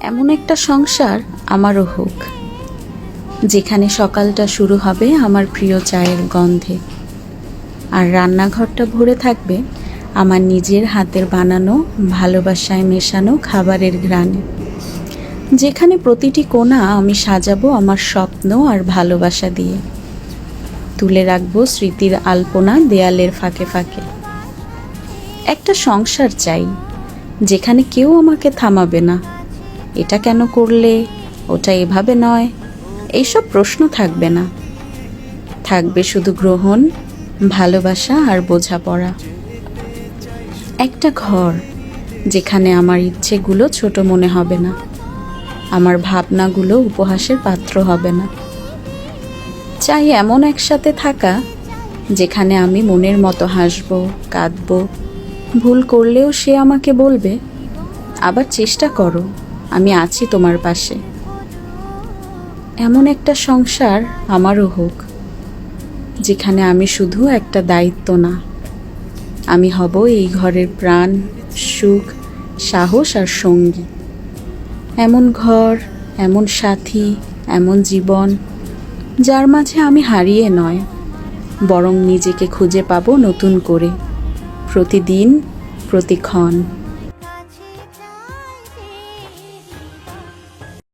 এমন একটা সংসার আমারও হোক, যেখানে সকালটা শুরু হবে আমার প্রিয় চায়ের গন্ধে, আর রান্নাঘরটা ভরে থাকবে আমার নিজের হাতের বানানো ভালোবাসায় মেশানো খাবারের ঘ্রাণে, যেখানে প্রতিটি কোণা আমি সাজাবো আমার স্বপ্ন আর ভালোবাসা দিয়ে, তুলে রাখবো স্মৃতির আলপনা দেয়ালের ফাঁকে ফাঁকে। একটা সংসার চাই যেখানে কেউ আমাকে থামাবে না, এটা কেন করলে, ওটা এভাবে নয়, এইসব প্রশ্ন থাকবে না। থাকবে শুধু গ্রহণ, ভালোবাসা আর বোঝাপড়া। একটা ঘর যেখানে আমার ইচ্ছেগুলো ছোট মনে হবে না, আমার ভাবনাগুলো উপহাসের পাত্র হবে না। চাই এমন একসাথে থাকা যেখানে আমি মনের মতো হাসবো, কাঁদবো, ভুল করলেও সে আমাকে বলবে, আবার চেষ্টা করো, আমি আছি তোমার পাশে। এমন একটা সংসার আমারও হোক, যেখানে আমি শুধু একটা দায়িত্ব না, আমি হব এই ঘরের প্রাণ, সুখ, সাহস আর সঙ্গী। এমন ঘর, এমন সাথী, এমন জীবন, যার মাঝে আমি হারিয়ে নয়, বরং নিজেকে খুঁজে পাবো নতুন করে, প্রতিদিন, প্রতিক্ষণ।